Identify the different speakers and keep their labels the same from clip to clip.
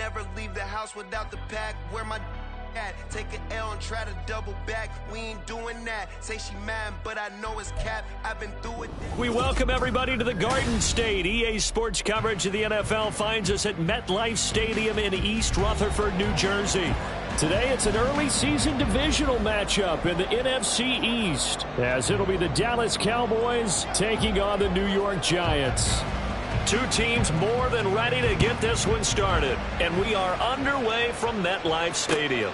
Speaker 1: never leave the house without the pack. Where my at? Take an L and try to double back. We ain't doing that. Say she mad, but I know it's cap. I've been through it.
Speaker 2: We welcome everybody to the Garden State. EA Sports coverage of the NFL finds us at MetLife Stadium in East Rutherford, New Jersey. Today it's an early season divisional matchup in the NFC East, as it'll be the Dallas Cowboys taking on the New York Giants. Two teams more than ready to get this one started, and we are underway from MetLife Stadium.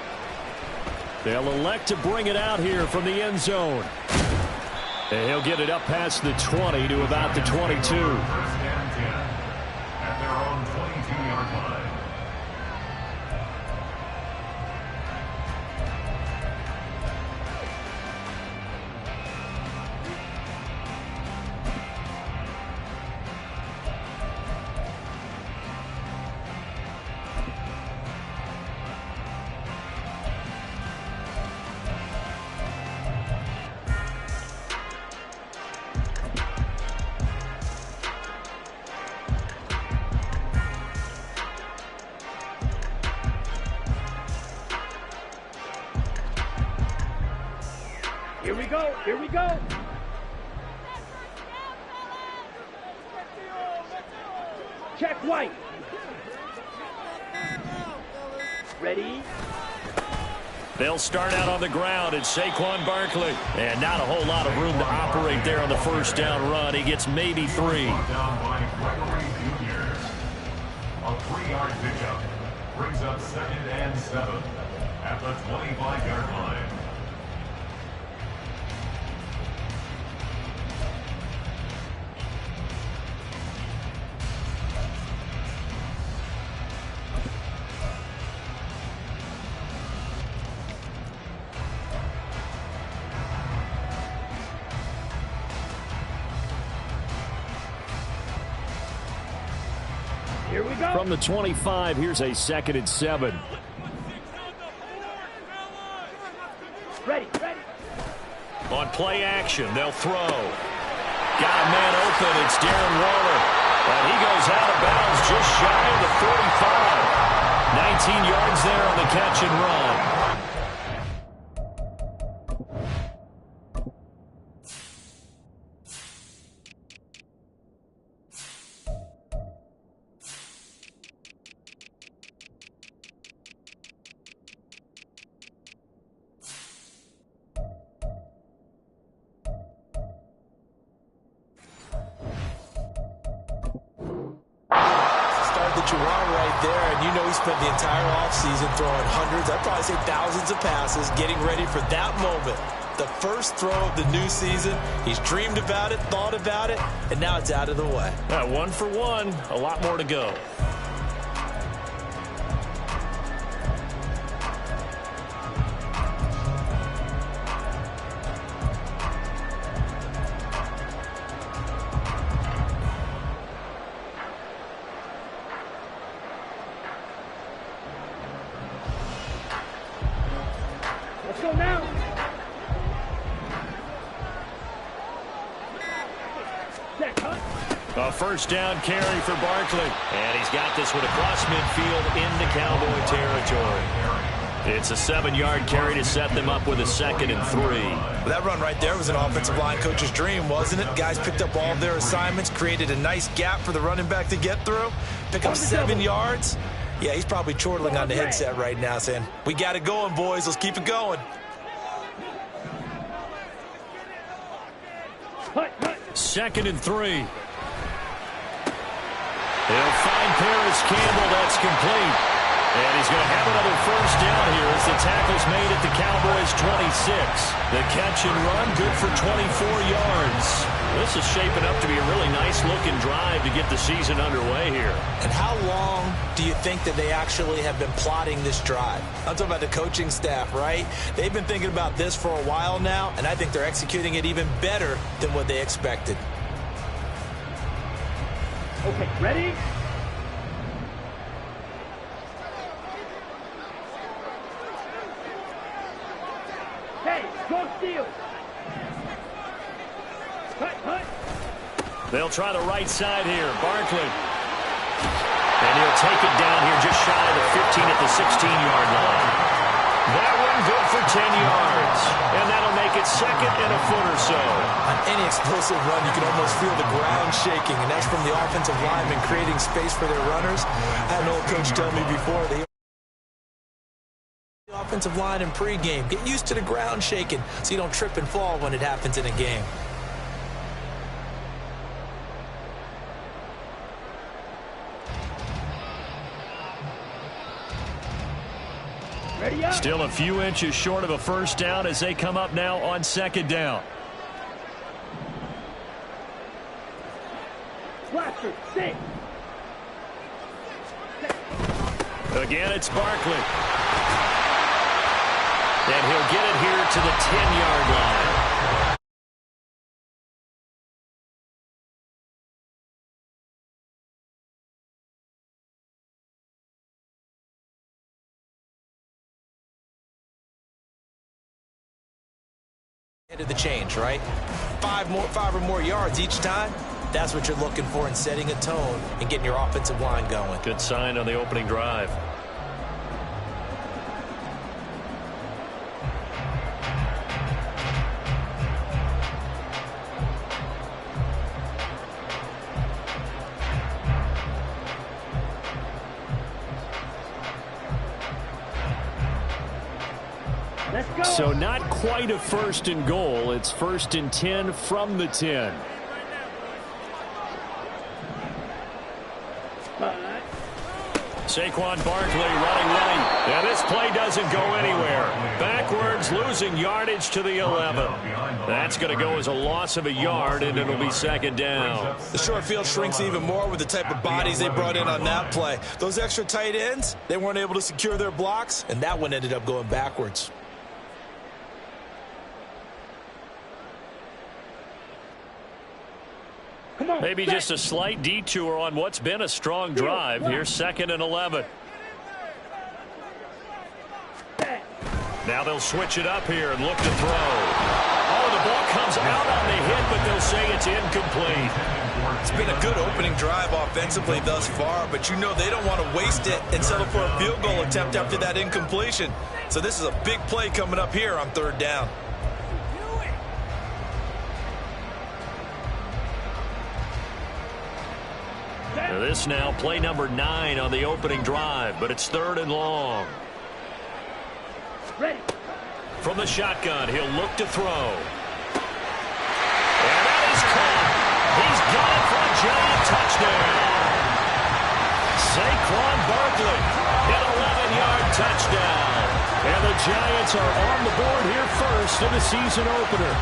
Speaker 2: They'll elect to bring it out here from the end zone. And he'll get it up past the 20 to about the 22.
Speaker 3: First and 10 at their own 22-yard line.
Speaker 4: Here we go. Check White. Ready?
Speaker 2: They'll start out on the ground. It's Saquon Barkley. And not a whole lot of room to operate there on the first down run. He gets maybe 3.
Speaker 3: Down by Gregory Jr. A 3-yard pickup brings up 2nd and 7 at the 25-yard line.
Speaker 4: Here we go.
Speaker 2: From the 25, here's a 2nd and 7.
Speaker 4: Ready.
Speaker 2: On play action, they'll throw. Got a man open. It's Darren Waller. And he goes out of bounds just shy of the 45. 19 yards there on the catch and run.
Speaker 5: That you want right there, and you know he spent the entire offseason throwing hundreds, I'd probably say thousands of passes, getting ready for that moment. The first throw of the new season. He's dreamed about it, thought about it, and now it's out of the way.
Speaker 2: 1 for 1, a lot more to go.
Speaker 4: Let's go now.
Speaker 2: A first down carry for Barkley. And he's got this one across midfield into Cowboy territory. It's a 7-yard carry to set them up with a 2nd and 3.
Speaker 5: Well, that run right there was an offensive line coach's dream, wasn't it? Guys picked up all of their assignments, created a nice gap for the running back to get through. Pick up 7 yards. Yeah, he's probably chortling on the headset right now saying, we got it going, boys. Let's keep it going.
Speaker 2: Second and 3. He'll find Paris Campbell. That's complete. And he's going to have another first down here as the tackle's made at the Cowboys' 26. The catch and run, good for 24 yards. This is shaping up to be a really nice-looking drive to get the season underway here.
Speaker 5: And how long do you think that they actually have been plotting this drive? I'm talking about the coaching staff, right? They've been thinking about this for a while now, and I think they're executing it even better than what they expected.
Speaker 4: Okay, ready? Hey, go steal.
Speaker 2: They'll try the right side here. Barkley And he'll take it down here just shy of the 15 at the 16-yard line. That one good for 10 yards. And that'll make it second and a foot or so.
Speaker 5: On any explosive run, you can almost feel the ground shaking, and that's from the offensive linemen creating space for their runners. I had an old coach tell me before, the offensive line in pregame, get used to the ground shaking so you don't trip and fall when it happens in a game.
Speaker 2: Still a few inches short of a first down as they come up now on second down. Again, it's Barkley. And he'll get it here to the 10-yard line.
Speaker 5: Of the change, right? Five or more yards each time. That's what you're looking for in setting a tone and getting your offensive line going.
Speaker 2: Good sign on the opening drive. So not quite a first and goal. It's first and 10 from the 10. Saquon Barkley running. And this play doesn't go anywhere. Backwards, losing yardage to the 11. That's going to go as a loss of a yard, and it'll be second down.
Speaker 5: The short field shrinks even more with the type of bodies they brought in on that play. Those extra tight ends, they weren't able to secure their blocks, and that one ended up going backwards.
Speaker 2: Maybe just a slight detour on what's been a strong drive. Here's second and 11. Now they'll switch it up here and look to throw. Oh, the ball comes out on the hit, but they'll say it's incomplete.
Speaker 5: It's been a good opening drive offensively thus far, but you know they don't want to waste it and settle for a field goal attempt after that incompletion. So this is a big play coming up here on third down.
Speaker 2: This now play number 9 on the opening drive, but it's third and long.
Speaker 4: Ready.
Speaker 2: From the shotgun, he'll look to throw. And that is caught. He's got it for a giant touchdown. Saquon Barkley, an 11-yard touchdown. And the Giants are on the board here first in the season opener.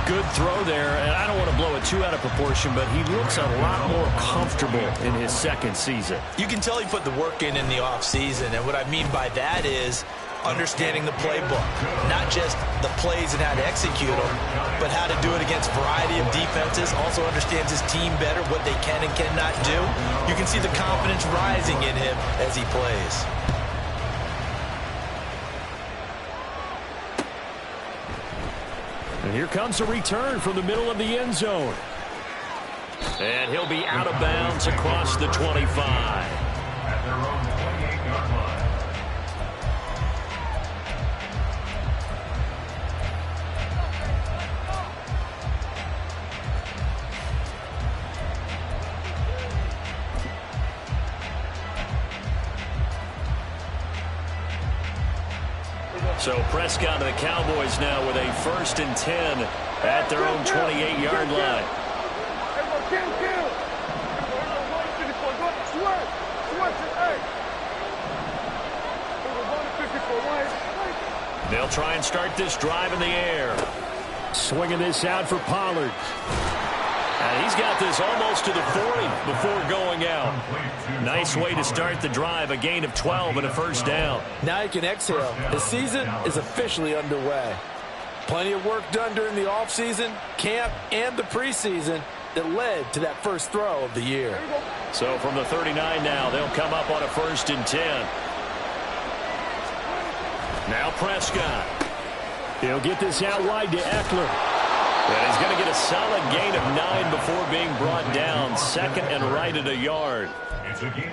Speaker 2: Good throw there, and I don't want to blow it too out of proportion, but he looks a lot more comfortable in his second season.
Speaker 5: You can tell he put the work in the offseason, and what I mean by that is understanding the playbook, not just the plays and how to execute them, but how to do it against a variety of defenses. Also understands his team better, what they can and cannot do. You can see the confidence rising in him as he plays.
Speaker 2: And here comes a return from the middle of the end zone. And he'll be out of bounds across the 25.
Speaker 3: At their own 28-yard line.
Speaker 2: So Prescott and the Cowboys now with a first and 10 at their own 28-yard line. They'll try and start this drive in the air. Swinging this out for Pollard. And he's got this almost to the 40 before going out. Nice way to start the drive, a gain of 12 and a first down.
Speaker 5: Now you can exhale. The season is officially underway. Plenty of work done during the offseason, camp, and the preseason that led to that first throw of the year.
Speaker 2: So from the 39 now, they'll come up on a first and 10. Now Prescott. He'll get this out wide to Eckler. And he's going to get a solid gain of 9 before being brought down. Second and right at a yard.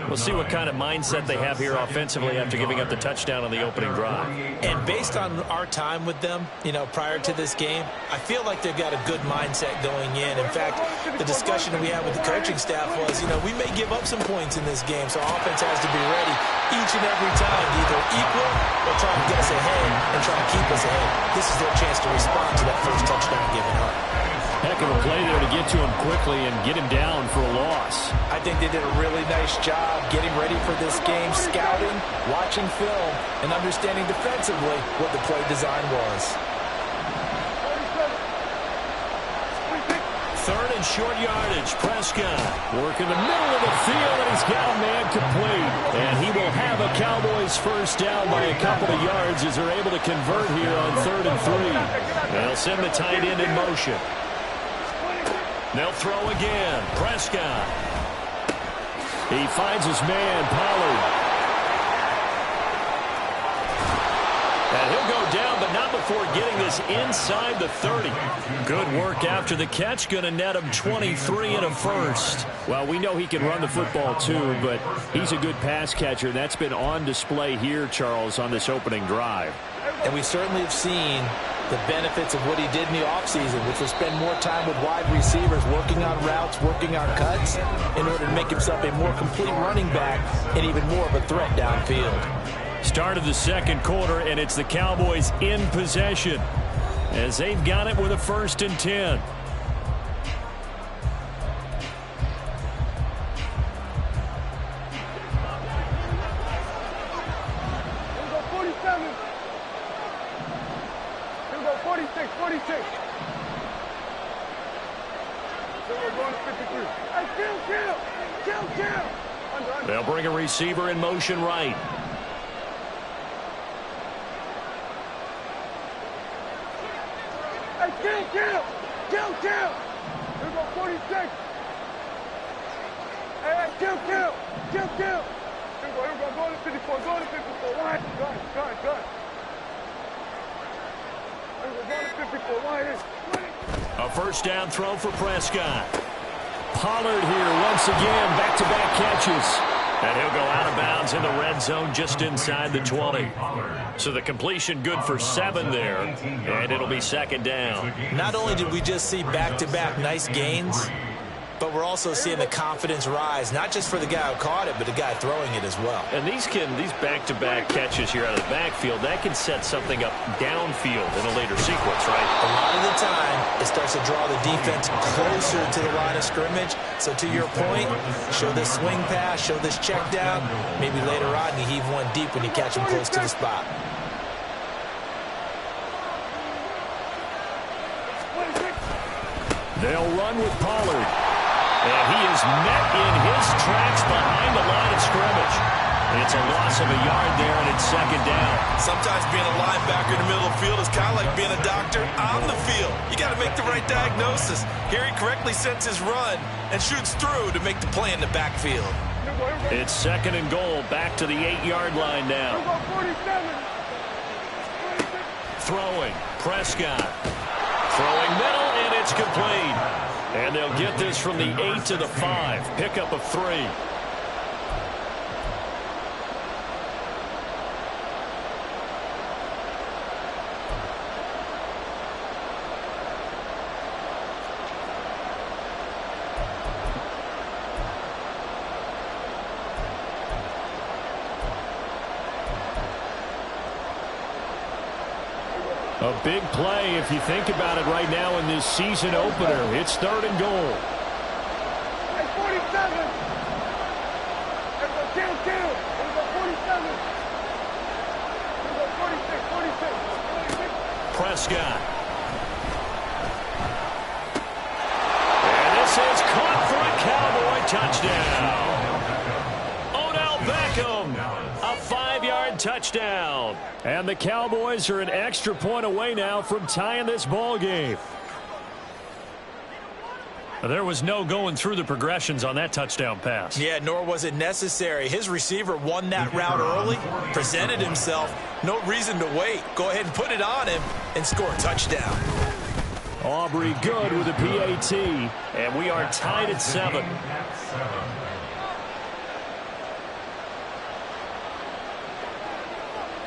Speaker 2: We'll see what kind of mindset they have here offensively after giving up the touchdown on the opening drive.
Speaker 5: And based on our time with them, prior to this game, I feel like they've got a good mindset going in. In fact, the discussion we had with the coaching staff was, we may give up some points in this game, so our offense has to be ready each and every time to either equal or try to get us ahead and try to keep us ahead. This is their chance to respond to that first touchdown given up.
Speaker 2: Heck of a play there to get to him quickly and get him down for a loss.
Speaker 5: I think they did a really nice job getting ready for this game, scouting, watching film, and understanding defensively what the play design was.
Speaker 2: Third and short yardage. Prescott working the middle of the field, and he's got a man complete. And he will have a Cowboys first down by a couple of yards as they're able to convert here on 3rd and 3. They'll send the tight end in motion. They'll throw again. Prescott. He finds his man, Pollard. And he'll go down, but not before getting this inside the 30. Good work after the catch. Going to net him 23 and a first. Well, we know he can run the football too, but he's a good pass catcher. That's been on display here, Charles, on this opening drive.
Speaker 5: And we certainly have seen the benefits of what he did in the offseason, which was spend more time with wide receivers, working on routes, working on cuts, in order to make himself a more complete running back and even more of a threat downfield.
Speaker 2: Start of the second quarter, and it's the Cowboys in possession as they've got it with a 1st and 10. They'll bring a receiver in motion right.
Speaker 4: Kill. Here we go, 46. Hey, kill. Here we go, go to 54, go to 54. Wide, gun. Here we go, go to 54, wide.
Speaker 2: A first down throw for Prescott. Pollard here once again, back-to-back catches. And he'll go out of bounds in the red zone just inside the 20. So the completion good for 7 there, and it'll be 2nd down.
Speaker 5: Not only did we just see back-to-back nice gains, but we're also seeing the confidence rise, not just for the guy who caught it, but the guy throwing it as well.
Speaker 2: And these back-to-back catches here out of the backfield, that can set something up downfield in a later sequence, right?
Speaker 5: A lot of the time, it starts to draw the defense closer to the line of scrimmage. So to your point, show this swing pass, show this check down. Maybe later on, you heave one deep when you catch him close to the spot.
Speaker 2: They'll run with Pollard. And he is met in his tracks behind the line of scrimmage. It's a loss of a yard there, and it's 2nd down.
Speaker 5: Sometimes being a linebacker in the middle of the field is kind of like being a doctor on the field. You got to make the right diagnosis. Here he correctly sets his run and shoots through to make the play in the backfield.
Speaker 2: It's 2nd and goal, back to the 8-yard line now. Throwing, Prescott. Throwing middle, and it's complete. And they'll get this from the 8 to the 5. Pickup of 3. A big play if you think about it right now in this season opener. It's 3rd and goal.
Speaker 4: Hey, 47. There's a kill. There's a 47. There's a 46.
Speaker 2: Prescott. And this is caught for a Cowboy touchdown. Odell Beckham. A 5-yard touchdown. And the Cowboys are an extra point away now from tying this ball game. There was no going through the progressions on that touchdown pass.
Speaker 5: Yeah, nor was it necessary. His receiver won that route early, presented himself. No reason to wait. Go ahead and put it on him and score a touchdown.
Speaker 2: Aubrey good with a PAT. And we are tied at 7.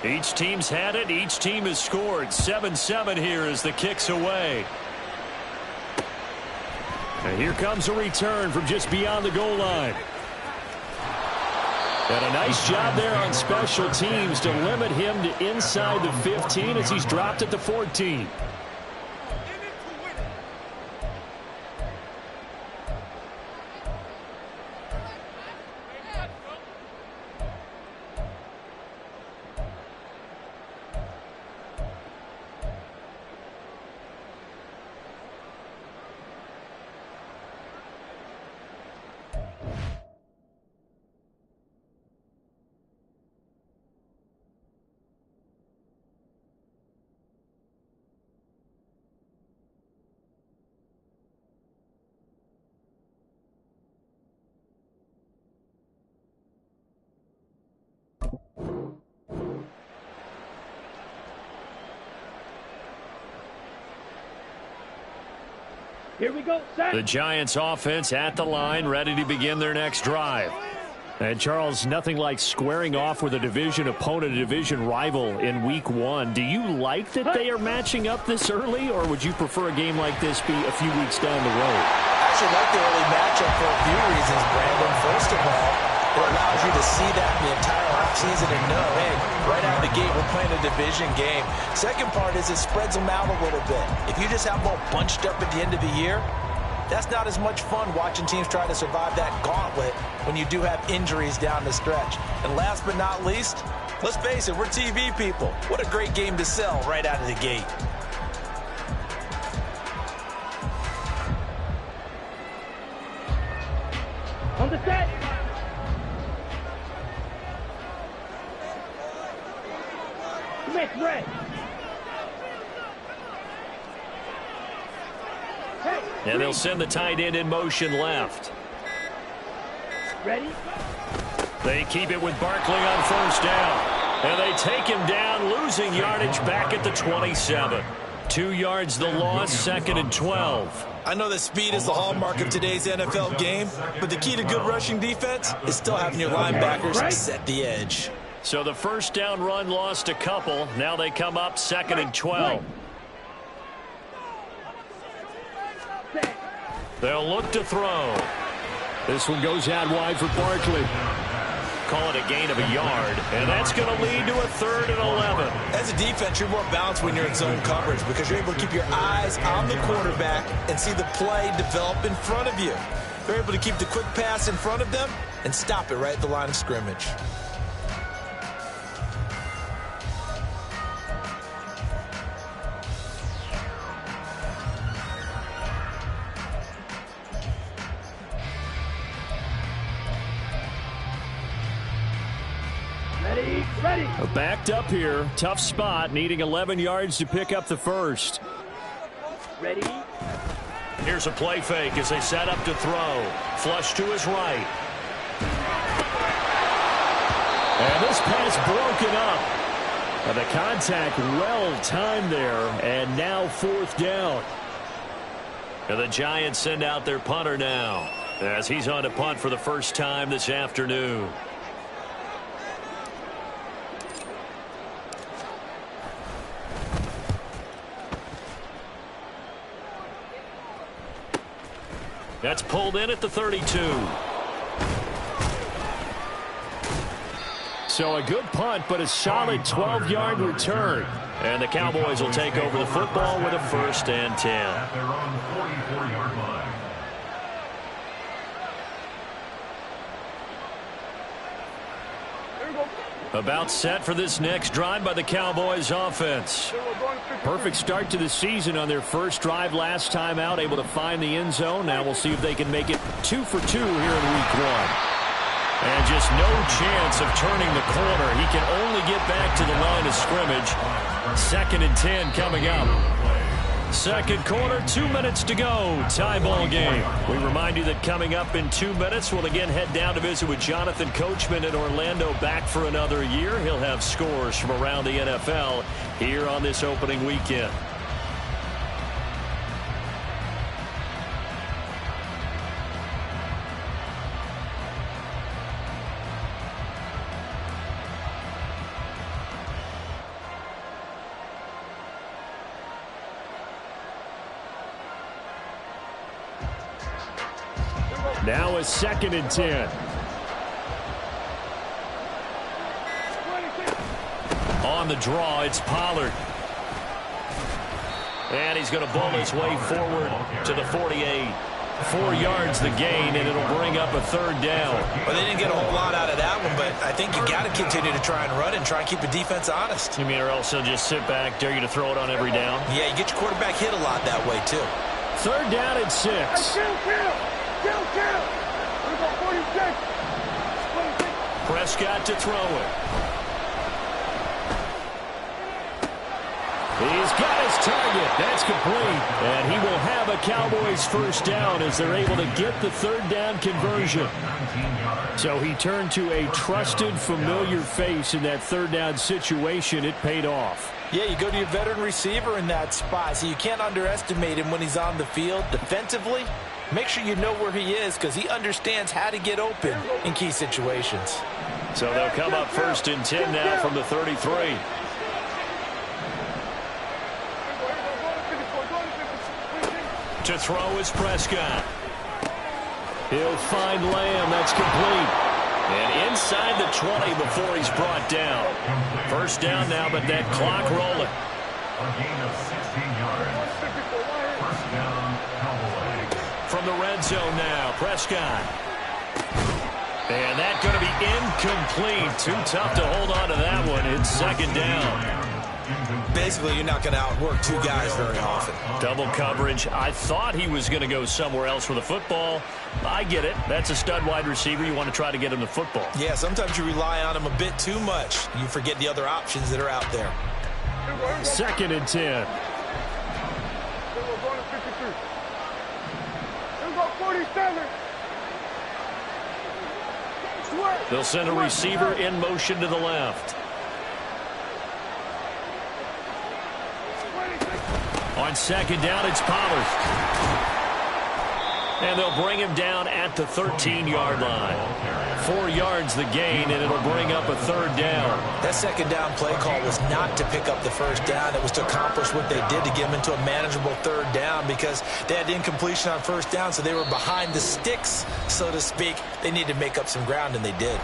Speaker 2: Each team's had it. Each team has scored. 7-7 here as the kick's away. And here comes a return from just beyond the goal line. And a nice job there on special teams to limit him to inside the 15 as he's dropped at the 14.
Speaker 4: Here we go, set.
Speaker 2: The Giants offense at the line, ready to begin their next drive. And Charles, nothing like squaring off with a division opponent, a division rival in week 1. Do you like that they are matching up this early, or would you prefer a game like this be a few weeks down the road?
Speaker 5: I actually like the early matchup for a few reasons, Brandon. First of all, it allows you to see that in the entire offseason and know, hey, right out of the gate, we're playing a division game. Second part is it spreads them out a little bit. If you just have them all bunched up at the end of the year, that's not as much fun watching teams try to survive that gauntlet when you do have injuries down the stretch. And last but not least, let's face it, we're TV people. What a great game to sell right out of the gate.
Speaker 4: On the set. Smith, red.
Speaker 2: And they'll send the tight end in motion left.
Speaker 4: Ready?
Speaker 2: They keep it with Barkley on first down. And they take him down, losing yardage back at the 27. 2 yards the loss, 2nd and 12.
Speaker 5: I know that speed is the hallmark of today's NFL game, but the key to good rushing defense is still having your linebackers set the edge.
Speaker 2: So the first down run lost a couple. Now they come up 2nd and 12. They'll look to throw. This one goes out wide for Barkley. Call it a gain of a yard, and that's going to lead to a 3rd and 11.
Speaker 5: As a defense, you're more balanced when you're in zone coverage because you're able to keep your eyes on the quarterback and see the play develop in front of you. You're able to keep the quick pass in front of them and stop it right at the line of scrimmage.
Speaker 4: Ready.
Speaker 2: Backed up here. Tough spot. Needing 11 yards to pick up the first.
Speaker 4: Ready.
Speaker 2: Here's a play fake as they set up to throw. Flush to his right. And this pass broken up. And the contact well timed there. And now 4th down. And the Giants send out their punter now as he's on to punt for the first time this afternoon. That's pulled in at the 32. So a good punt, but a solid 12-yard return. And the Cowboys will take over the football with a 1st and 10.
Speaker 3: At their own 44-yard line.
Speaker 2: About set for this next drive by the Cowboys offense. Perfect start to the season on their first drive last time out, able to find the end zone. Now we'll see if they can make it 2 for 2 here in week 1. And just no chance of turning the corner. He can only get back to the line of scrimmage. 2nd and 10 coming up. Second quarter, 2 minutes to go. Tie ball game. We remind you that coming up in 2 minutes, we'll again head down to visit with Jonathan Coachman in Orlando, back for another year. He'll have scores from around the NFL here on this opening weekend. Now a 2nd and 10. On the draw, it's Pollard. And he's going to bowl his way forward to the 48. 4 yards the gain, and it'll bring up a 3rd down.
Speaker 5: Well, they didn't get a whole lot out of that one, but I think you got to continue to try and run and try and keep the defense honest.
Speaker 2: You mean or else he'll just sit back, dare you to throw it on every down?
Speaker 5: Yeah, you get your quarterback hit a lot that way, too.
Speaker 2: 3rd down and 6. Prescott to throw it. He's got his target. That's complete. And he will have a Cowboys 1st down as they're able to get the 3rd down conversion. So he turned to a trusted, familiar face in that 3rd down situation. It paid off.
Speaker 5: Yeah, you go to your veteran receiver in that spot, so you can't underestimate him when he's on the field defensively. Make sure you know where he is because he understands how to get open in key situations.
Speaker 2: So they'll come up 1st and 10 now from the 33. To throw is Prescott. He'll find Lamb. That's complete. And inside the 20 before he's brought down. 1st down now, but that clock rolling.
Speaker 3: A gain of 16 yards. 1st down, Cowboys.
Speaker 2: From the red zone now, Prescott. And that's going to be incomplete. Too tough to hold on to that one. It's 2nd down.
Speaker 5: Basically, you're not going to outwork 2 guys very often.
Speaker 2: Double coverage. I thought he was going to go somewhere else for the football. I get it. That's a stud wide receiver. You want to try to get him the football.
Speaker 5: Yeah, sometimes you rely on him a bit too much. You forget the other options that are out there.
Speaker 2: 2nd and 10. They'll send a receiver in motion to the left. On 2nd down, it's Pollard. And they'll bring him down at the 13-yard line. 4 yards the gain, and it'll bring up a 3rd down.
Speaker 5: That 2nd down play call was not to pick up the 1st down. It was to accomplish what they did to get him into a manageable 3rd down because they had incompletion on 1st down, so they were behind the sticks, so to speak. They needed to make up some ground, and they did.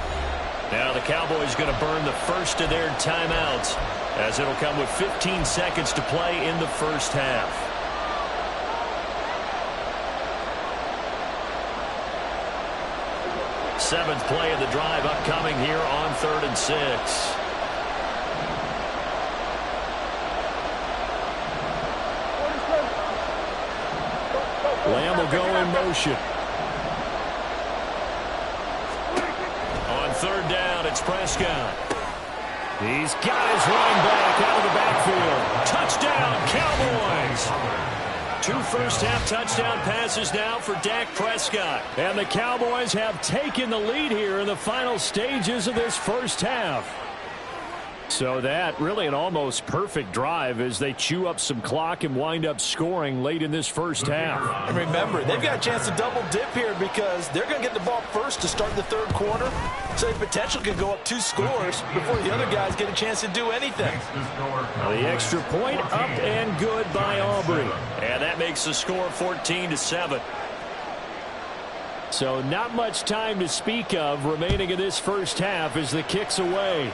Speaker 2: Now the Cowboys going to burn the first of their timeouts, as it'll come with 15 seconds to play in the 1st half. Seventh play of the drive upcoming here on 3rd and 6. Lamb will go in motion. On 3rd down, it's Prescott. He's got his running back out of the backfield. Touchdown, Cowboys! 2 first-half touchdown passes now for Dak Prescott. And the Cowboys have taken the lead here in the final stages of this 1st half. So that really an almost perfect drive as they chew up some clock and wind up scoring late in this 1st half.
Speaker 5: And remember, they've got a chance to double dip here because they're going to get the ball first to start the 3rd quarter. So they potentially could go up 2 scores before the other guys get a chance to do anything.
Speaker 2: The extra point up and good by Aubrey. And that makes the score 14-7. So not much time to speak of remaining in this 1st half as the kick's away.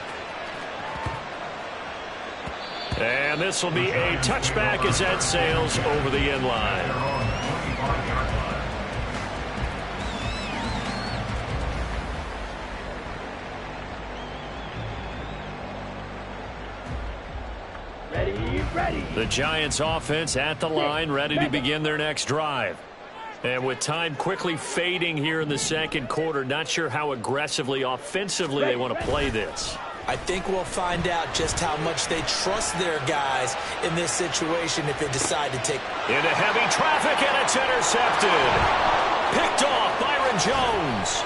Speaker 2: And this will be a touchback as that sails over the end line.
Speaker 4: Ready.
Speaker 2: The Giants offense at the line, ready to begin their next drive. And with time quickly fading here in the 2nd quarter, not sure how aggressively, offensively they want to play this.
Speaker 5: I think we'll find out just how much they trust their guys in this situation if they decide to take.
Speaker 2: Into heavy traffic, and it's intercepted. Picked off Byron Jones.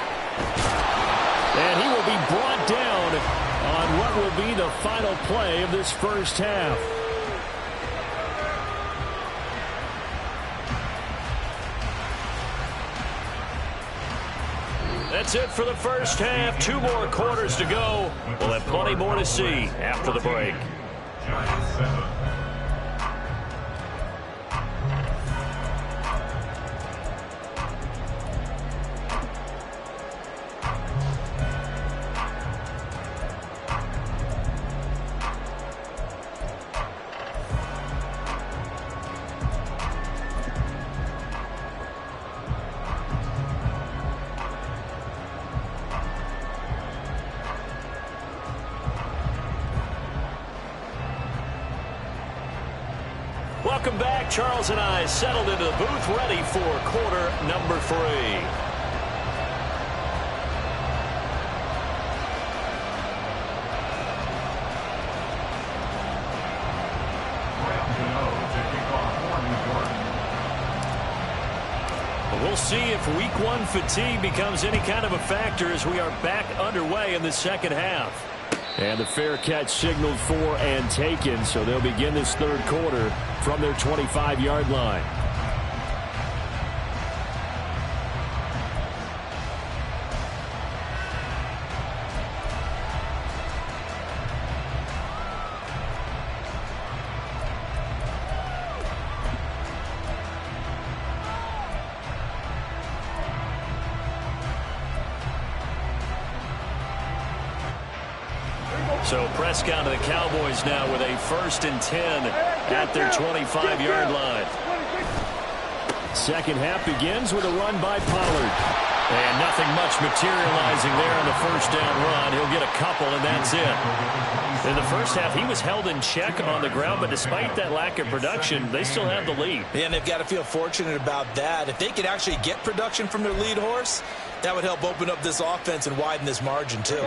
Speaker 2: And he will be brought down on what will be the final play of this 1st half. That's it for the 1st half. 2 more quarters to go. We'll have plenty more to see after the break.
Speaker 3: Giants 7.
Speaker 2: Welcome back. Charles and I settled into the booth, ready for quarter number 3. We'll see if week 1 fatigue becomes any kind of a factor as we are back underway in the second half. And the fair catch signaled for and taken, so they'll begin this third quarter from their 25-yard line. So Prescott to the Cowboys now with a 1st and 10 at their 25-yard line. Second half begins with a run by Pollard. And nothing much materializing there on the first down run. He'll get a couple, and that's it. In the first half, he was held in check on the ground, but despite that lack of production, they still have the lead.
Speaker 5: Yeah, and they've got to feel fortunate about that. If they could actually get production from their lead horse, that would help open up this offense and widen this margin, too.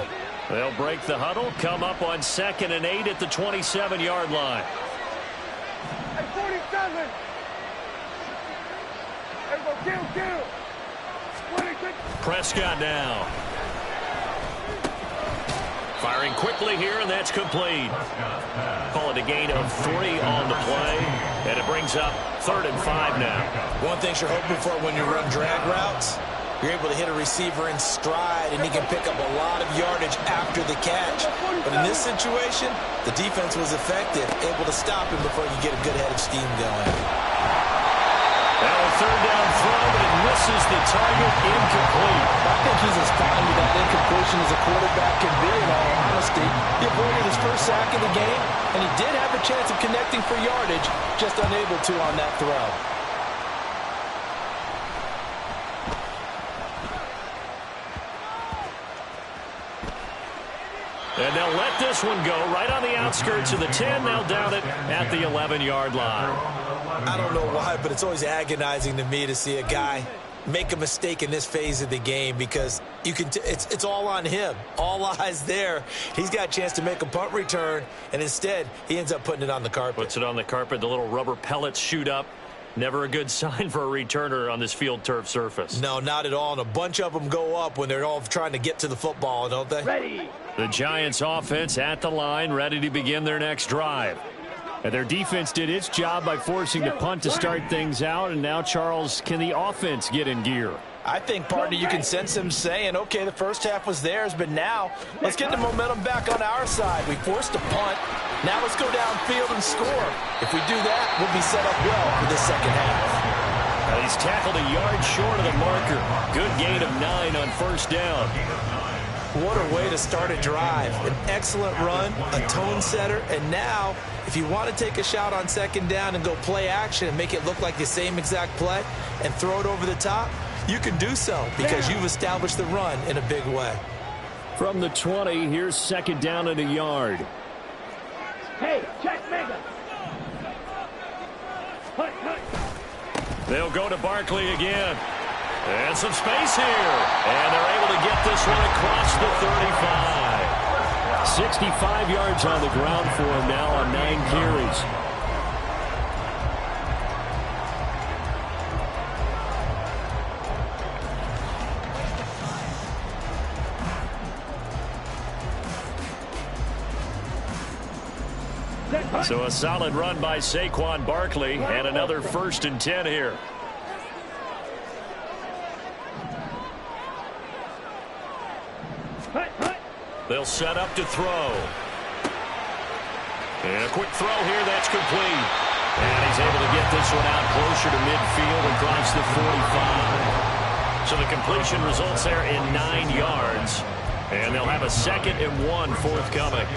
Speaker 2: They'll break the huddle, come up on 2nd and 8 at the 27-yard line.
Speaker 4: Hey, 47. Everybody, kill. 26.
Speaker 2: Prescott now. Firing quickly here, and that's complete. Call it a gain of 3 on the play, and it brings up 3rd and 5 now.
Speaker 5: One thing you're hoping for when you run drag routes, you're able to hit a receiver in stride, and he can pick up a lot of yardage after the catch. But in this situation, the defense was effective, able to stop him before you get a good head of steam going.
Speaker 2: Now a 3rd down throw, but it misses the target, incomplete.
Speaker 5: I think he's as fine with that incompletion as a quarterback can be, in all honesty. He avoided his first sack of the game, and he did have a chance of connecting for yardage, just unable to on that throw.
Speaker 2: And they'll let this one go right on the outskirts of the 10. They'll down it at the 11-yard line.
Speaker 5: I don't know why, but it's always agonizing to me to see a guy make a mistake in this phase of the game, because you can it's all on him. All eyes there. He's got a chance to make a punt return, and instead he ends up putting it on the carpet.
Speaker 2: Puts it on the carpet. The little rubber pellets shoot up. Never a good sign for a returner on this field turf surface.
Speaker 5: No, not at all. And a bunch of them go up when they're all trying to get to the football, don't they?
Speaker 4: Ready.
Speaker 2: The Giants offense at the line, ready to begin their next drive. And their defense did its job by forcing the punt to start things out. And now, Charles, can the offense get in gear?
Speaker 5: I think, partner, you can sense him saying, okay, the first half was theirs, but now let's get the momentum back on our side. We forced a punt. Now let's go downfield and score. If we do that, we'll be set up well for this second half.
Speaker 2: He's tackled a yard short of the marker. Good gain of 9 on first down.
Speaker 5: What a way to start a drive. An excellent run, a tone setter, and now if you want to take a shot on second down and go play action and make it look like the same exact play and throw it over the top, you can do so because you've established the run in a big way.
Speaker 2: From the 20, here's second down and a yard.
Speaker 4: Hey, check Mega.
Speaker 2: They'll go to Barkley again. And some space here. And they're able to get this one across the 35. 65 yards on the ground for him now on 9 carries. So a solid run by Saquon Barkley and another 1st and 10 here. They'll set up to throw. And a quick throw here, that's complete. And he's able to get this one out closer to midfield across the 45. So the completion results there in 9 yards. And they'll have a 2nd and 1 forthcoming.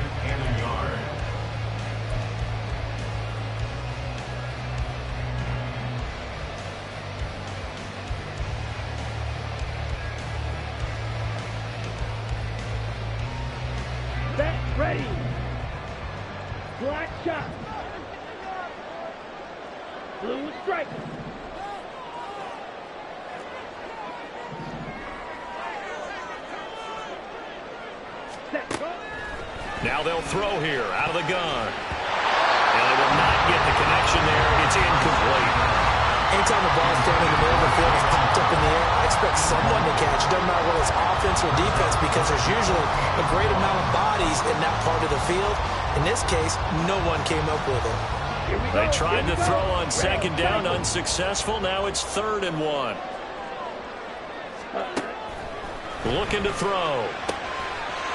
Speaker 4: Ready. Black shot.
Speaker 2: Now they'll throw here out of the gun. And they will not get the connection there. It's incomplete.
Speaker 5: Anytime the ball's thrown in the middle of the field, it's popped up in the air, I expect someone to catch. It doesn't matter whether it's offense or defense, because there's usually a great amount of bodies in that part of the field. In this case, no one came up with it.
Speaker 2: They tried to throw on second down, unsuccessful. Now it's 3rd and 1. Looking to throw.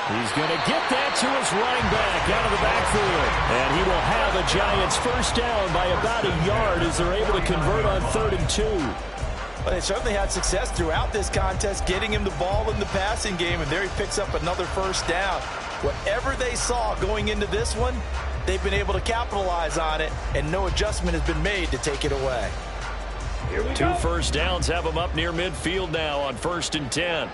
Speaker 2: He's going to get that to his running back out of the backfield. And he will have a Giants first down by about a yard as they're able to convert on 3rd and 2.
Speaker 6: Well, they certainly had success throughout this contest, getting him the ball in the passing game, and there he picks up another first down. Whatever they saw going into this one, they've been able to capitalize on it, and no adjustment has been made to take it away.
Speaker 2: 2 first downs have them up near midfield now on 1st and 10.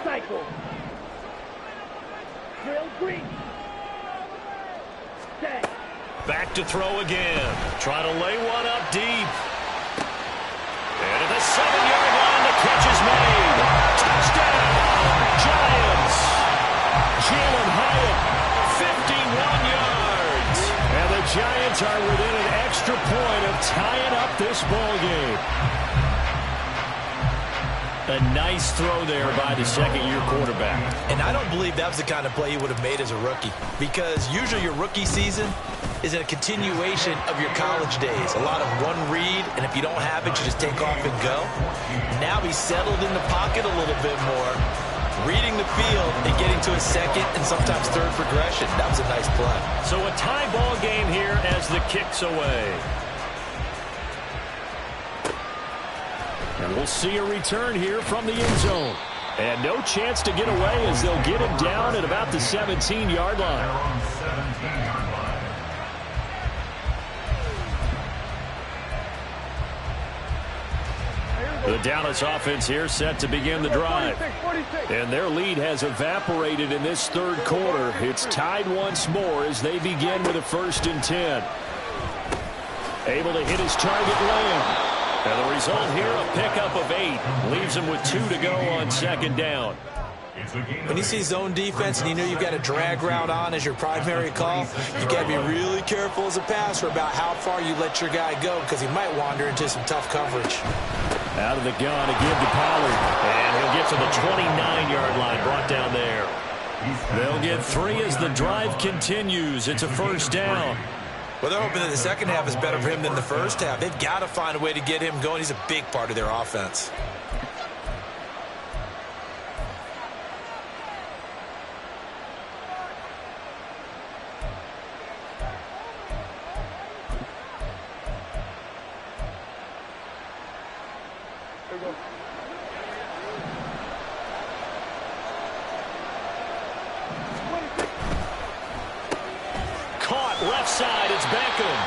Speaker 4: Cycle. Drill green. Stay.
Speaker 2: Back to throw again. Try to lay one up deep. And at the 7-yard line, the catch is made. Touchdown, Giants. Jalen Hyatt, 51 yards. And the Giants are within an extra point of tying up this ball game. A nice throw there by the second-year quarterback.
Speaker 6: And I don't believe that was the kind of play he would have made as a rookie, because usually your rookie season is a continuation of your college days. A lot of one read, and if you don't have it, you just take off and go. Now he's settled in the pocket a little bit more, reading the field and getting to his second and sometimes third progression. That was a nice play.
Speaker 2: So a tie ball game here as the kick's away. And we'll see a return here from the end zone. And no chance to get away as they'll get him down at about the 17-yard line. The Dallas offense here set to begin the drive. And their lead has evaporated in this 3rd quarter. It's tied once more as they begin with a 1st and 10. Able to hit his target Lamb. And the result here, a pickup of 8. Leaves him with 2 to go on 2nd down.
Speaker 5: When you see zone defense and you know you've got a drag route on as your primary call, you got to be really careful as a passer about how far you let your guy go, because he might wander into some tough coverage.
Speaker 2: Out of the gun again to Pollard. And he'll get to the 29-yard line, brought down there. They'll get 3 as the drive continues. It's a 1st down.
Speaker 6: Well, they're hoping that the second half is better for him than the first half. They've got to find a way to get him going. He's a big part of their offense.
Speaker 2: Left side, it's Beckham.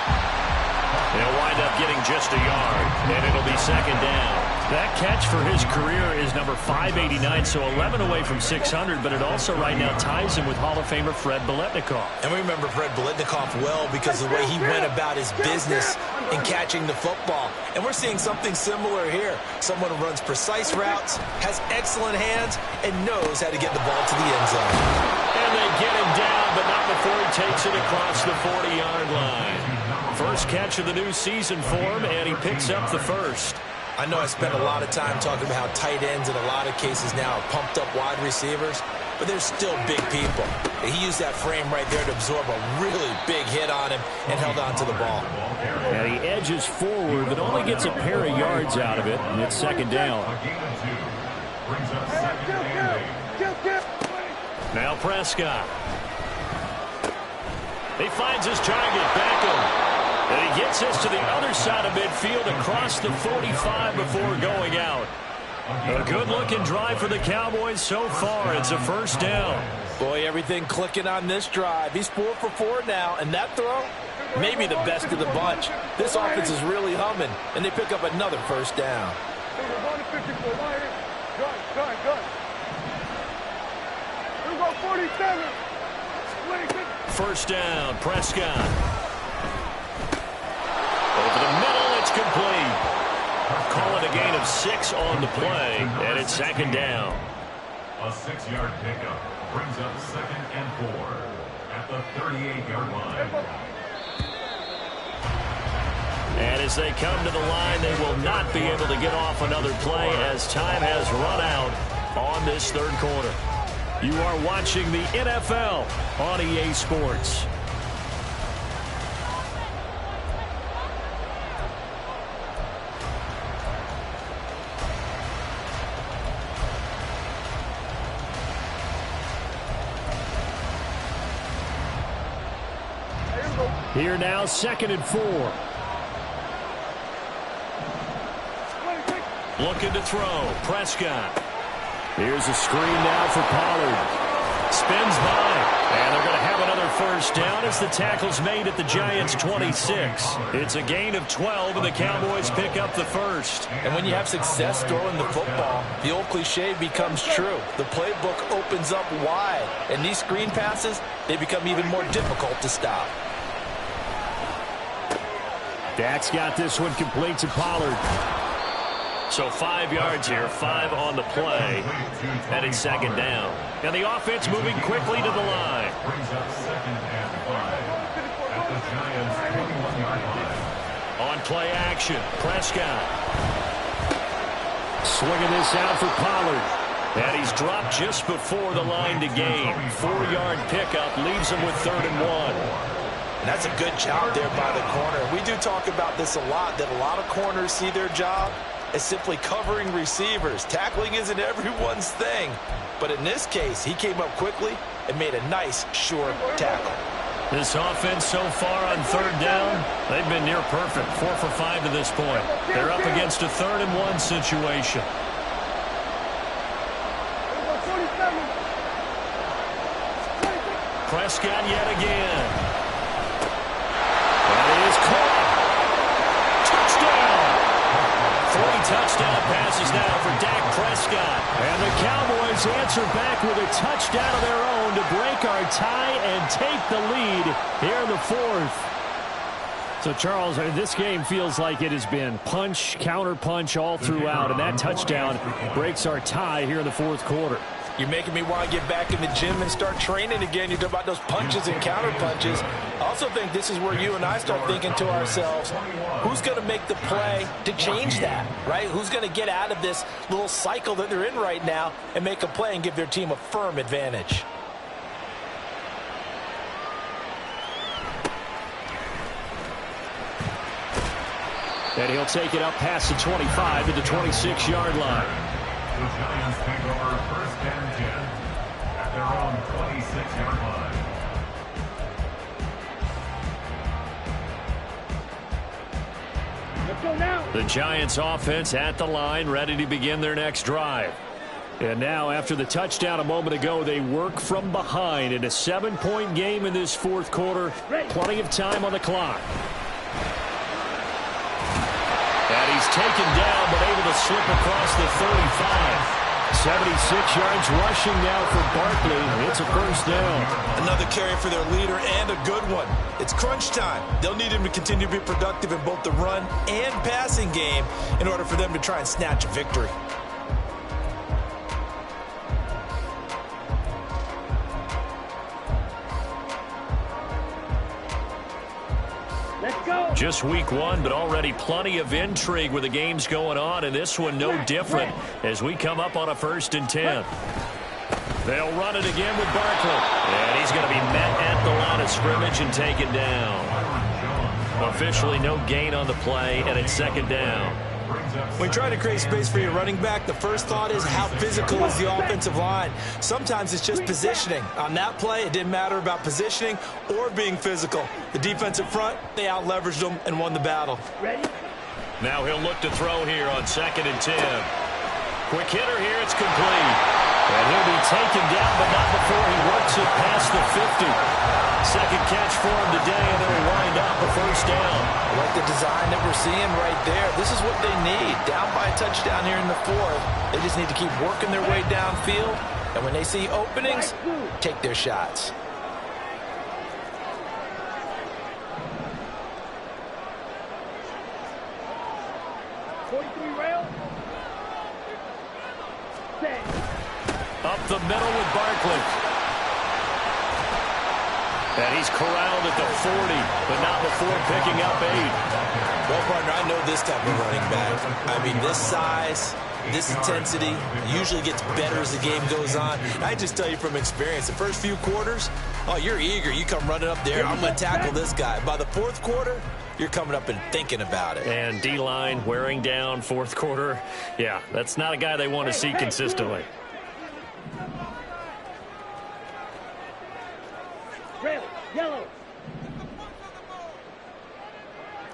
Speaker 2: They'll wind up getting just a yard, and it'll be 2nd down. That catch for his career is number 589, so 11 away from 600, but it also right now ties him with Hall of Famer Fred Biletnikoff.
Speaker 6: And we remember Fred Biletnikoff well because of the way he went about his business in catching the football. And we're seeing something similar here. Someone who runs precise routes, has excellent hands, and knows how to get the ball to the end zone.
Speaker 2: And they get him down, but not before he takes it across the 40-yard line. First catch of the new season for him, and he picks up the 1st.
Speaker 5: I know I spent a lot of time talking about how tight ends in a lot of cases now are pumped up wide receivers, but they're still big people. And he used that frame right there to absorb a really big hit on him and held on to the ball.
Speaker 2: And he edges forward, but only gets a pair of yards out of it, and it's 2nd down. Now Prescott. He finds his target, Beckham. And he gets us to the other side of midfield across the 45 before going out. A good-looking drive for the Cowboys so far. It's a 1st down.
Speaker 6: Boy, everything clicking on this drive. He's 4 for 4 now, and that throw, maybe the best of the bunch. This offense is really humming, and they pick up another 1st down.
Speaker 4: Here we go, 47.
Speaker 2: 1st down, Prescott. Over the middle, it's complete. call it a gain of 6 on the play, and it's second down.
Speaker 3: A 6-yard pickup brings up 2nd and 4 at the 38-yard line.
Speaker 2: And as they come to the line, they will not be able to get off another play as time has run out on this third quarter. You are watching the NFL on EA Sports. Here now, 2nd and 4. Looking to throw. Prescott. Here's a screen now for Pollard. Spins by. And they're going to have another first down as the tackle's made at the Giants' 26. It's a gain of 12, and the Cowboys pick up the first.
Speaker 5: And when you have success throwing the football, the old cliche becomes true. The playbook opens up wide. And these screen passes, they become even more difficult to stop.
Speaker 2: Dak's got this one complete to Pollard. So 5 yards here, 5 on the play, and it's second down. And the offense moving quickly to the line.
Speaker 3: Brings up 2nd and 5 at the Giants' 21-yard line.
Speaker 2: On play action, Prescott. Swinging this out for Pollard. And he's dropped just before the line to gain. 4-yard pickup leaves him with 3rd and 1.
Speaker 5: And that's a good job there by the corner. We do talk about this a lot, that a lot of corners see their job as simply covering receivers. Tackling isn't everyone's thing. But in this case, he came up quickly and made a nice, sure tackle.
Speaker 2: This offense so far on 3rd down, they've been near perfect. 4 for 5 to this point. They're up against a 3rd and 1 situation. Prescott yet again. That is caught. Touchdown. 3 touchdown passes now for Dak Prescott. And the Cowboys answer back with a touchdown of their own to break our tie and take the lead here in the 4th. So, Charles, this game feels like it has been punch, counter punch all throughout, and that touchdown breaks our tie here in the 4th quarter.
Speaker 5: You're making me want to get back in the gym and start training again. You talk about those punches and counter punches. I also think this is where you and I start thinking to ourselves, who's going to make the play to change that, right? Who's going to get out of this little cycle that they're in right now and make a play and give their team a firm advantage?
Speaker 2: And he'll take it up past the 25 to the 26-yard line.
Speaker 3: The Giants take over 1st and 10 at their own 26-yard line.
Speaker 4: Let's go now.
Speaker 2: The Giants offense at the line, ready to begin their next drive. And now, after the touchdown a moment ago, they work from behind in a 7-point game in this 4th quarter. Plenty of time on the clock. And he's taken down, but able to slip across the 35. 76 yards rushing now for Barkley. It's a first down.
Speaker 5: Another carry for their leader and a good one. It's crunch time. They'll need him to continue to be productive in both the run and passing game in order for them to try and snatch a victory.
Speaker 2: Just week 1, but already plenty of intrigue with the games going on, and this one no different as we come up on a 1st and 10. They'll run it again with Barkley, and he's going to be met at the line of scrimmage and taken down. Officially no gain on the play, and it's 2nd down.
Speaker 5: When trying to create space for your running back, the first thought is how physical is the offensive line. Sometimes it's just positioning. On that play, it didn't matter about positioning or being physical. The defensive front, they out-leveraged them and won the battle.
Speaker 2: Now he'll look to throw here on 2nd and 10. Quick hitter here, it's complete. And he'll be taken down, but not before he works it past the 50. Second catch for him today, and it'll wind up a first down.
Speaker 5: I like the design that we're seeing right there. This is what they need. Down by a touchdown here in the 4th. They just need to keep working their way downfield. And when they see openings, take their shots.
Speaker 4: 43 rail. Set.
Speaker 2: Up the middle with Barkley. And he's corralled at the 40, but not before picking up 8.
Speaker 6: Well, partner, I know this type of running back. I mean, this size, this intensity usually gets better as the game goes on. And I just tell you from experience, the first few quarters, oh, you're eager. You come running up there, I'm going to tackle this guy. By the fourth quarter, you're coming up and thinking about it.
Speaker 2: And D-line wearing down fourth quarter. Yeah, that's not a guy they want to see consistently.
Speaker 4: Red, yellow.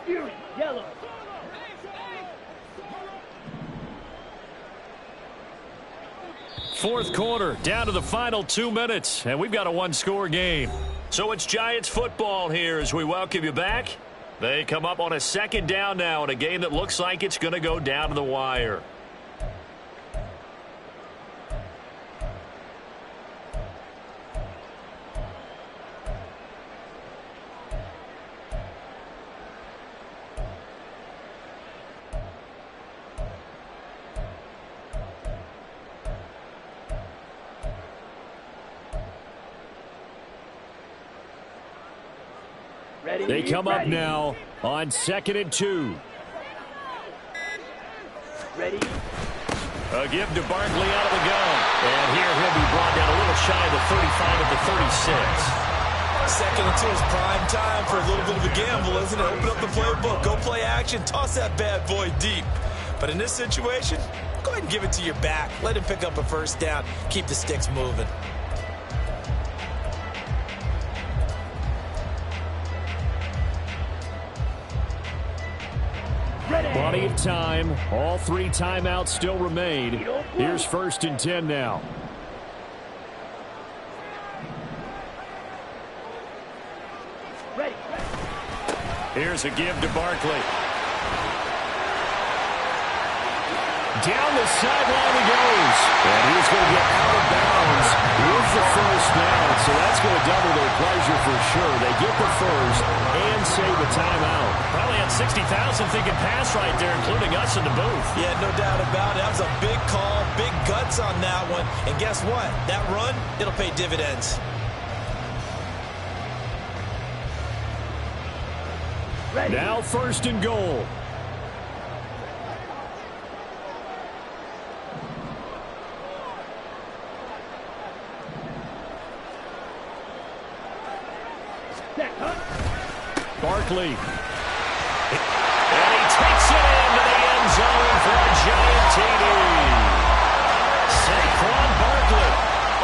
Speaker 4: Fury, yellow.
Speaker 2: Fourth quarter, down to the final 2 minutes, and we've got a one-score game. So it's Giants football here as we welcome you back. They come up on a second down now in a game that looks like it's going to go down to the wire. They come up now on 2nd and 2.
Speaker 4: Ready.
Speaker 2: A give to Barkley out of the gun. And here he'll be brought down a little shy of the 35 at the 36.
Speaker 6: 2nd and 2 is prime time for a little bit of a gamble, isn't it? Open up the playbook, go play action, toss that bad boy deep. But in this situation, go ahead and give it to your back. Let him pick up a first down. Keep the sticks moving.
Speaker 2: Plenty of time. All 3 timeouts still remain. Here's 1st and 10 now.
Speaker 4: Ready.
Speaker 2: Here's a give to Barkley. Down the sideline he goes. And he's going to get out of bounds with the first down. So that's going to double their pleasure for sure. They get the first and save a timeout. Probably had 60,000 thinking pass right there, including us in the booth.
Speaker 6: Yeah, no doubt about it. That was a big call, big guts on that one. And guess what? That run, it'll pay dividends.
Speaker 4: Ready.
Speaker 2: Now 1st and goal. Barkley. And he takes it into the end zone for a giant TD. Saquon Barkley,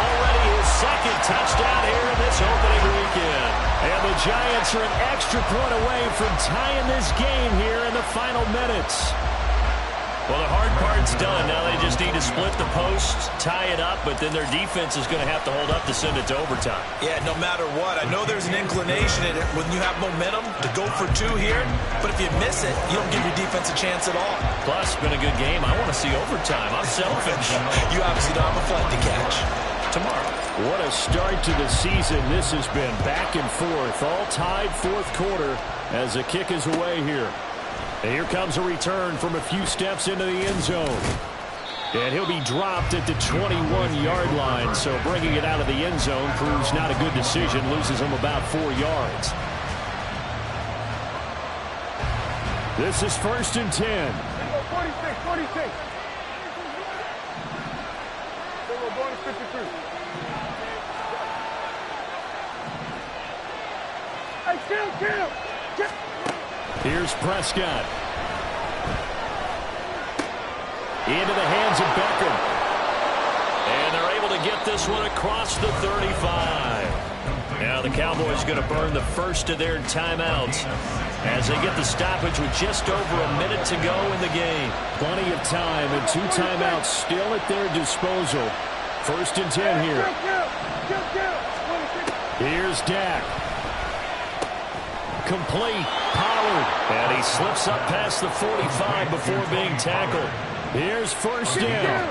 Speaker 2: already his 2nd touchdown here in this opening weekend. And the Giants are an extra point away from tying this game here in the final minutes. Well, the hard part's done. Now they just need to split the posts, tie it up, but then their defense is going to have to hold up to send it to overtime.
Speaker 6: Yeah, no matter what. I know there's an inclination in it when you have momentum to go for 2 here, but if you miss it, you don't give your defense a chance at all.
Speaker 2: Plus, it's been a good game. I want to see overtime. I'm selfish.
Speaker 6: You obviously don't have a flight to catch.
Speaker 2: Tomorrow. What a start to the season this has been. Back and forth, all tied 4th quarter as the kick is away here. And here comes a return from a few steps into the end zone. And he'll be dropped at the 21-yard line. So bringing it out of the end zone proves not a good decision. Loses him about 4 yards. This is 1st and 10.
Speaker 4: 46, 46. We're going to 53. Hey, kill.
Speaker 2: Here's Prescott. Into the hands of Beckham. And they're able to get this one across the 35. Now the Cowboys going to burn the first of their timeouts as they get the stoppage with just over a minute to go in the game. Plenty of time and 2 timeouts still at their disposal. 1st and 10 here. Here's Dak. Complete. Pollard. And he slips up past the 45 before being tackled. Here's 1st down.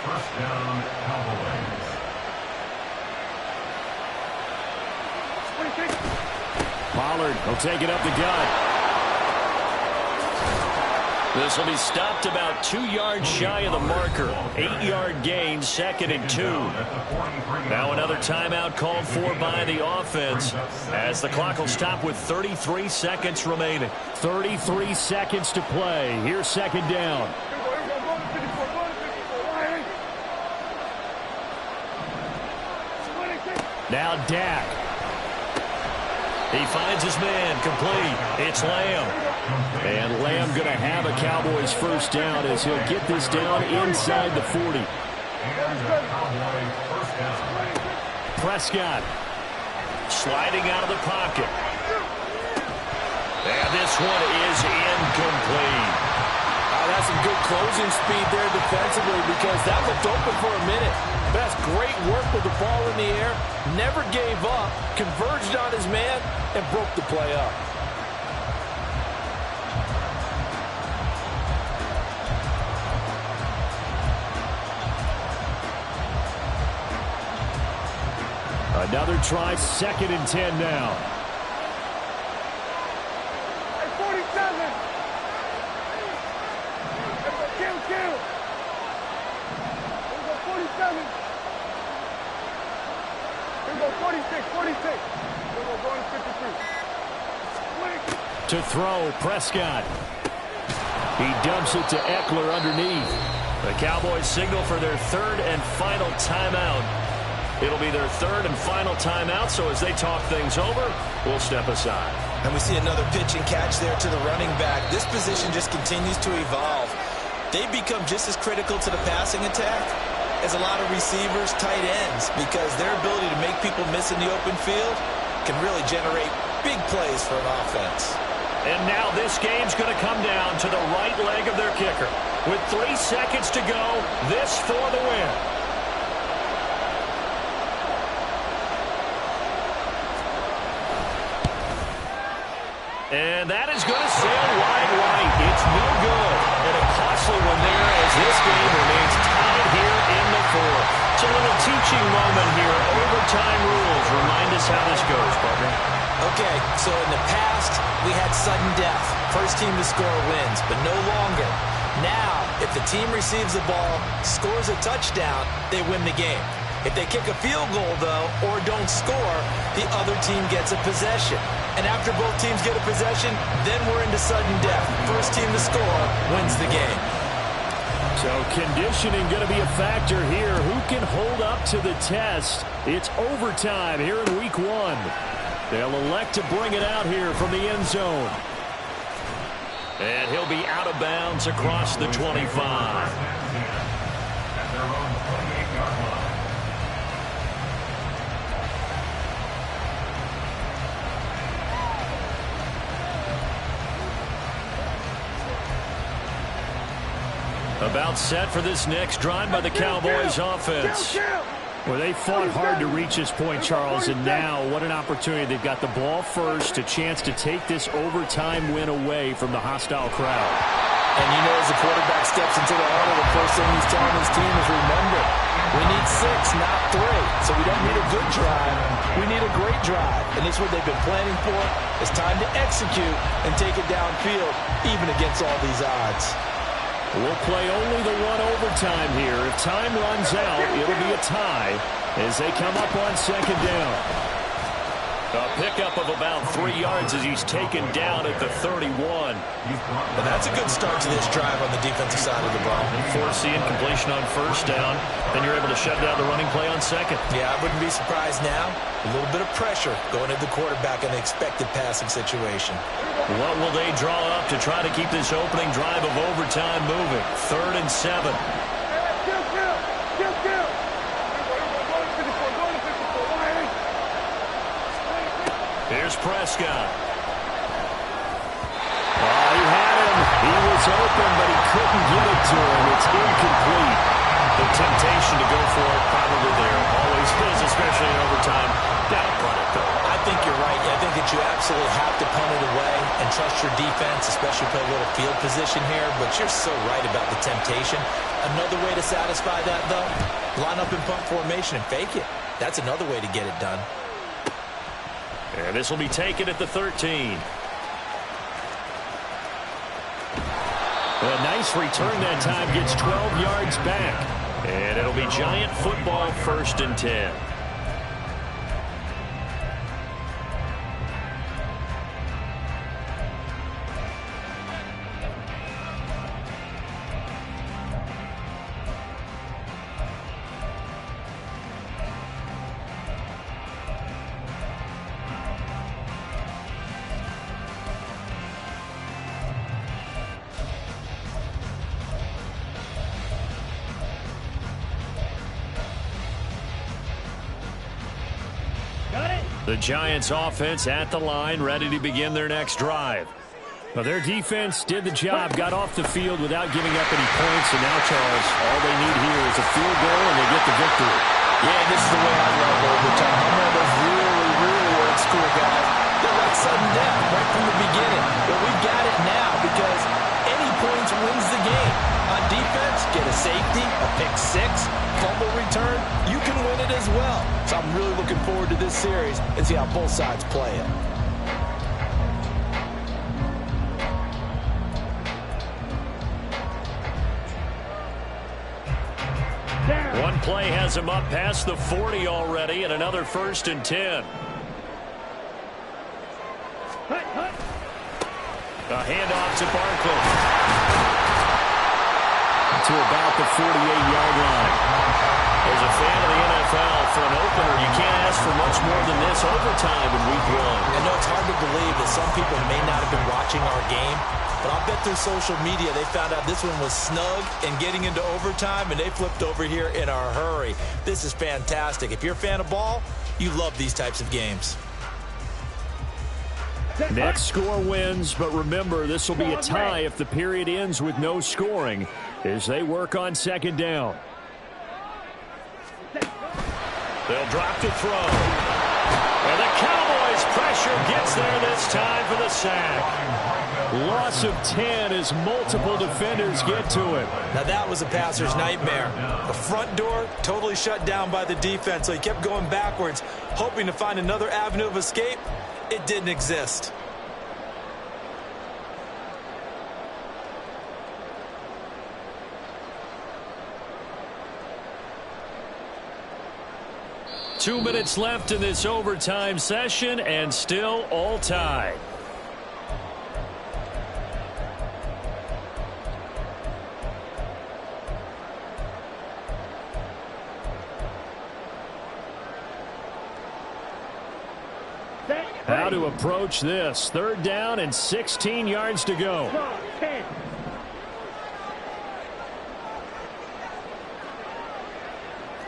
Speaker 3: 1st down, Cowboys.
Speaker 2: Pollard will take it up the gut. This will be stopped about 2 yards shy of the marker. 8-yard gain, 2nd and 2. Now another timeout called for by the offense as the clock will stop with 33 seconds remaining. 33 seconds to play. Here's 2nd down. Now Dak. He finds his man, complete. It's Lamb. And Lamb going to have a Cowboys first down as he'll get this down inside the 40. Prescott sliding out of the pocket. And this one is incomplete.
Speaker 5: That's some good closing speed there defensively because that looked open for a minute. But that's great work with the ball in the air. Never gave up, converged on his man, and broke the play up.
Speaker 2: Another try, 2nd and 10 now.
Speaker 4: Hey, 47. Kill. Here we go, 47. Here we go, 46. Here we go, going to 53.
Speaker 2: To throw, Prescott. He dumps it to Eckler underneath. The Cowboys signal for their 3rd and final timeout. It'll be their 3rd and final timeout, so as they talk things over, we'll step aside.
Speaker 6: And we see another pitch and catch there to the running back. This position just continues to evolve. They become just as critical to the passing attack as a lot of receivers, tight ends, because their ability to make people miss in the open field can really generate big plays for an offense.
Speaker 2: And now this game's going to come down to the right leg of their kicker. With 3 seconds to go, this for the win. And that is going to sail wide right. It's no good. And a costly one there as this game remains tied here in the 4th. It's a little teaching moment here. Overtime rules. Remind us how this goes, partner.
Speaker 6: Okay, so in the past, we had sudden death. First team to score wins, but no longer. Now, if the team receives the ball, scores a touchdown, they win the game. If they kick a field goal, though, or don't score, the other team gets a possession. And after both teams get a possession, then we're into sudden death. First team to score wins the game.
Speaker 2: So conditioning going to be a factor here. Who can hold up to the test? It's overtime here in week 1. They'll elect to bring it out here from the end zone. And he'll be out of bounds across the 25. About set for this next drive by the Cowboys offense. Well, they fought hard to reach this point, Charles, and now what an opportunity. They've got the ball first, a chance to take this overtime win away from the hostile crowd.
Speaker 5: And you know, as the quarterback steps into the huddle, the first thing he's telling his team is, remember, we need 6, not 3. So we don't need a good drive. We need a great drive. And this is what they've been planning for. It's time to execute and take it downfield, even against all these odds.
Speaker 2: We'll play only the 1 overtime here. If time runs out, it'll be a tie as they come up on 2nd down. A pickup of about 3 yards as he's taken down at the 31.
Speaker 6: Well, that's a good start to this drive on the defensive side of the ball.
Speaker 2: Forcing completion on 1st down. Then you're able to shut down the running play on 2nd.
Speaker 6: Yeah, I wouldn't be surprised now. A little bit of pressure going at the quarterback in the expected passing situation.
Speaker 2: What will they draw up to try to keep this opening drive of overtime moving? 3rd and 7. Here's Prescott. Oh, he had him. He was open, but he couldn't get it to him. It's incomplete. The temptation to go for it probably there. Always is, especially in overtime. Down punt it, though.
Speaker 6: I think you're right. I think that you absolutely have to punt it away and trust your defense, especially play a little field position here. But you're so right about the temptation. Another way to satisfy that, though, line up in punt formation and fake it. That's another way to get it done.
Speaker 2: And this will be taken at the 13. A nice return that time, gets 12 yards back. And it'll be Giant football, 1st and 10. The Giants offense at the line, ready to begin their next drive. Well, their defense did the job, got off the field without giving up any points, and now, Charles, all they need here is a field goal and they get the victory.
Speaker 5: Yeah, this is the way I love overtime. I'm one of those really old school guys that like sudden death right from the beginning. But we've got it now because any points wins the game. On defense, get a safety, a pick six, fumble return, you can win it as well. So I'm really looking forward to this series and see how both sides play it.
Speaker 2: One play has him up past the 40 already, and another 1st and 10. A handoff to Barkley. To about the 48-yard line. As a fan of the NFL, for an opener, you can't ask for much more than this overtime in Week 1.
Speaker 5: I know it's hard to believe that some people may not have been watching our game, but I'll bet through social media they found out this one was snug and getting into overtime, and they flipped over here in a hurry. This is fantastic. If you're a fan of ball, you love these types of games.
Speaker 2: Next score wins, but remember, this will be a tie if the period ends with no scoring as they work on 2nd down. They'll drop to throw. And the Cowboys' pressure gets there this time for the sack. Loss of 10 as multiple defenders get to it.
Speaker 5: Now that was a passer's nightmare. The front door totally shut down by the defense, so he kept going backwards, hoping to find another avenue of escape. It didn't exist.
Speaker 2: Two minutes left in this overtime session, and still all tied. How to approach this? 3rd down and 16 yards to go.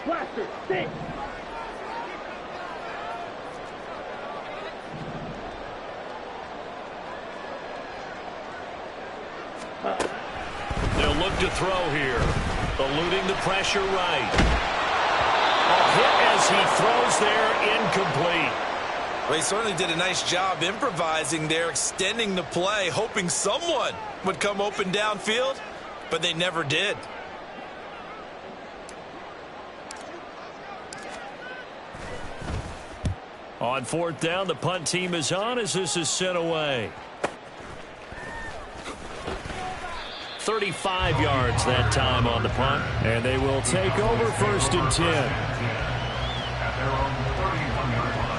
Speaker 4: Blaster, 6.
Speaker 2: They'll look to throw here. Eluding the pressure right. A hit as he throws there, incomplete.
Speaker 5: Well, he certainly did a nice job improvising there, extending the play, hoping someone would come open downfield, but they never did.
Speaker 2: On 4th down, the punt team is on as this is sent away. 35 yards that time on the punt, and they will take over 1st and 10.
Speaker 3: At their own 31-yard line.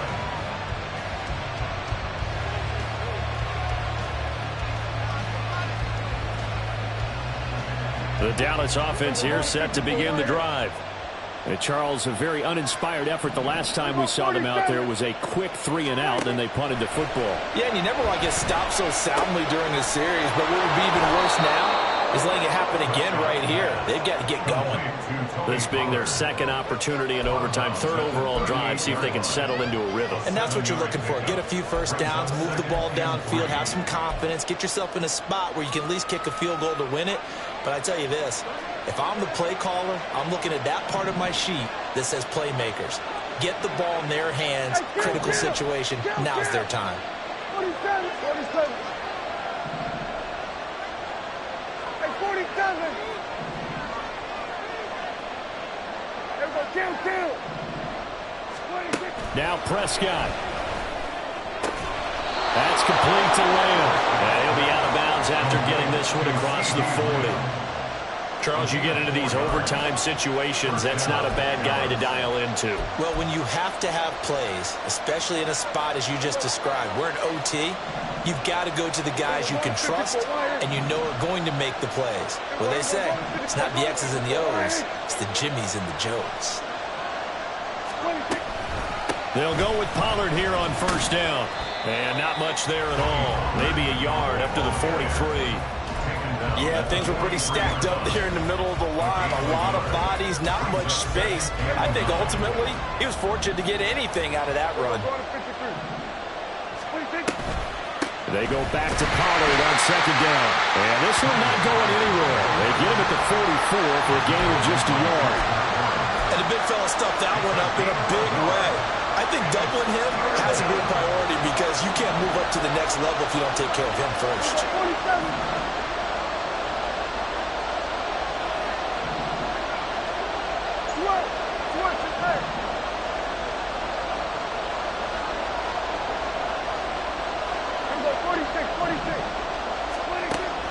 Speaker 2: The Dallas offense here set to begin the drive. And Charles, a very uninspired effort the last time we saw them out there was a quick 3-and-out, then they punted the football.
Speaker 5: Yeah, and you never want to get stopped so soundly during a series, but what would be even worse now is letting it happen again right here. They've got to get going.
Speaker 2: This being their 2nd opportunity in overtime, 3rd overall drive, see if they can settle into a rhythm.
Speaker 5: And that's what you're looking for. Get a few first downs, move the ball downfield, have some confidence, get yourself in a spot where you can at least kick a field goal to win it. But I tell you this, if I'm the play caller, I'm looking at that part of my sheet that says playmakers. Get the ball in their hands, critical situation, now's their time.
Speaker 4: 47, 47. Hey, 47. There we go, kill. 26.
Speaker 2: Now Prescott. That's complete to Lamb. And he'll be out of bounds yards after getting this one across the 40. Charles, you get into these overtime situations, that's not a bad guy to dial into.
Speaker 6: Well, when you have to have plays, especially in a spot as you just described, we're in OT, you've got to go to the guys you can trust and you know are going to make the plays. Well, they say it's not the X's and the O's, it's the Jimmys and the Joes.
Speaker 2: They'll go with Pollard here on first down. And not much there at all. Maybe a yard up to the 43.
Speaker 5: Yeah, things were pretty stacked up there in the middle of the line. A lot of bodies, not much space. I think ultimately he was fortunate to get anything out of that run.
Speaker 2: They go back to Pollard on second down. And this one not going anywhere. They get him at the 44 for a gain of just a yard.
Speaker 6: And the big fella stuffed that one up in a big way. I think doubling him has to be a priority because you can't move up to the next level if you don't take care of him first.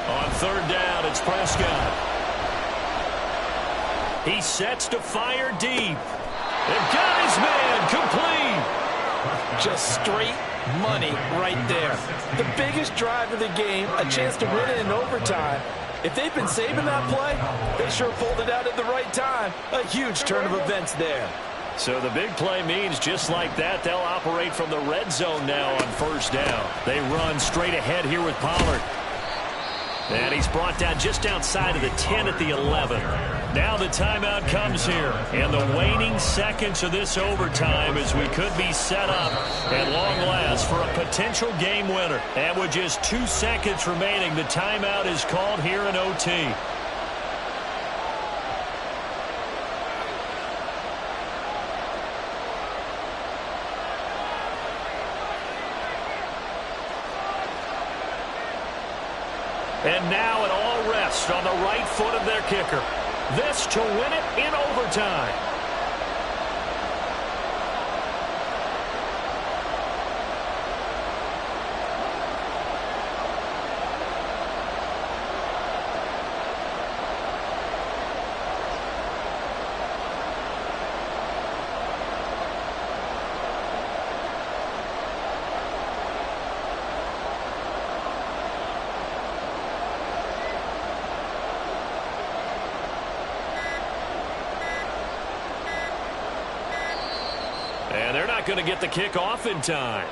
Speaker 2: On third down, it's Prescott. He sets to fire deep. And got his man complete.
Speaker 5: Just straight money right there. The biggest drive of the game, a chance to win it in overtime. If they've been saving that play, they sure pulled it out at the right time. A huge turn of events there.
Speaker 2: So the big play means just like that, they'll operate from the red zone now on first down. They run straight ahead here with Pollard. And he's brought down just outside of the 10 at the 11. Now the timeout comes here. And the waning seconds of this overtime as we could be set up at long last for a potential game winner. And with just 2 seconds remaining, the timeout is called here in OT. And now an all rest on the right foot of their kicker. This to win it in overtime. And they're not going to get the kick off in time.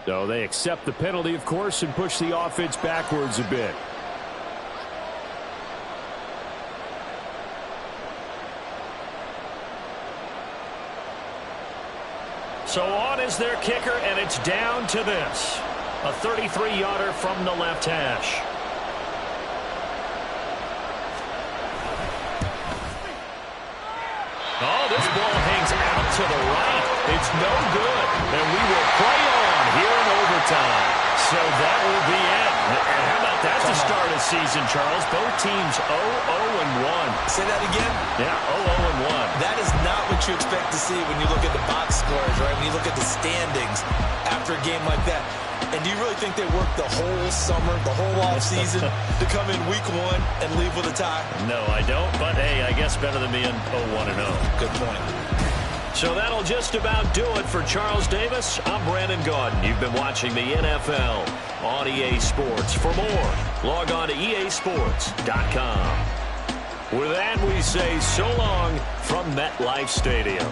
Speaker 2: So they accept the penalty, of course, and push the offense backwards a bit. So on is their kicker, and it's down to this. A 33-yarder from the left hash. Oh, this ball hangs out to the right. It's no good. And we will play on here in overtime. So that will be it. And how about that to start a season, Charles? Both teams 0-0-1.
Speaker 6: Say that again?
Speaker 2: Yeah, 0-0-1.
Speaker 6: That is not what you expect to see when you look at the box scores, right? When you look at the standings after a game like that. And do you really think they worked the whole summer, the whole offseason to come in week 1 and leave with a tie?
Speaker 2: No, I don't. But, hey, I guess better than being 0-1-0.
Speaker 6: Good point.
Speaker 2: So that'll just about do it for Charles Davis. I'm Brandon Gaudin. You've been watching the NFL on EA Sports. For more, log on to easports.com. With that, we say so long from MetLife Stadium.